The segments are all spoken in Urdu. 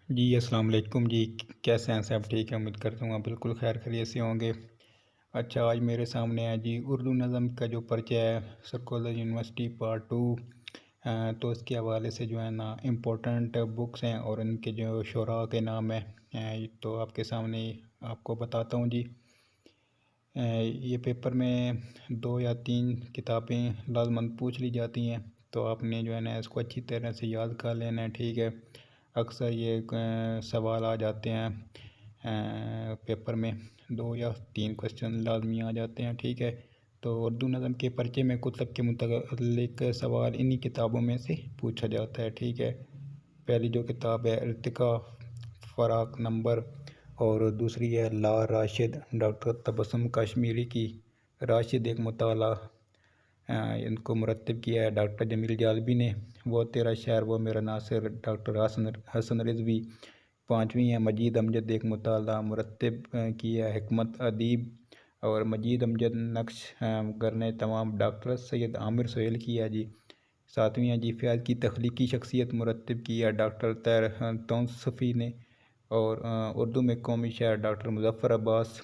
جی السلام علیکم جی، کیسے ہیں صاحب؟ ٹھیک ہے، امید کرتا ہوں آپ بالکل خیر خیریت سے ہوں گے۔ اچھا، آج میرے سامنے ہے جی اردو نظم کا جو پرچہ ہے سرکولر یونیورسٹی پارٹ 2۔ تو اس کے حوالے سے جو ہے نا امپورٹنٹ بکس ہیں اور ان کے جو شعراء کے نام ہیں تو آپ کے سامنے آپ کو بتاتا ہوں جی۔ یہ پیپر میں 2 یا 3 کتابیں لازماً پوچھ لی جاتی ہیں، تو آپ نے جو ہے نا اس کو اچھی طرح سے یاد کر لینا ہے، ٹھیک ہے۔ اکثر یہ سوال آ جاتے ہیں پیپر میں، 2 یا 3 کوسچن لازمی آ جاتے ہیں، ٹھیک ہے۔ تو اردو نظم کے پرچے میں کتب کے متعلق سوال انہی کتابوں میں سے پوچھا جاتا ہے، ٹھیک ہے۔ پہلی جو کتاب ہے ارتقاء فراق نمبر، اور دوسری ہے لا راشد ڈاکٹر تبسم کشمیری کی۔ راشد ایک مطالعہ، ان کو مرتب کیا ہے ڈاکٹر جمیل جالبی نے۔ وہ تیرا شہر وہ میرا ناصر ڈاکٹر حسن رضوی۔ 5ویں ہے مجید امجد ایک مطالعہ، مرتب کیا حکمت ادیب اور مجید امجد نقش گرنے تمام ڈاکٹر سید عامر سہیل کی ہے جی۔ 7ویں ہے جی فیاض کی تخلیقی شخصیت، مرتب کیا ڈاکٹر طاہر توصفی نے، اور اردو میں قومی شاعر ڈاکٹر مظفر عباس۔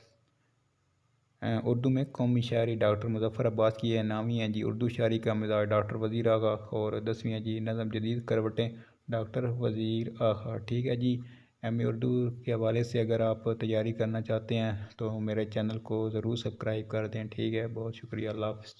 اردو میں قومی شاعری ڈاکٹر مظفر عباس کی ہے۔ 9ویں ہے جی اردو شاعری کا مزاج ڈاکٹر وزیر آغا، اور 10ویں ہے جی نظم جدید کروٹیں ڈاکٹر وزیر آغا، ٹھیک ہے جی۔ ایم اے اردو کے حوالے سے اگر آپ تیاری کرنا چاہتے ہیں تو میرے چینل کو ضرور سبسکرائب کر دیں، ٹھیک ہے۔ بہت شکریہ، اللہ حافظ۔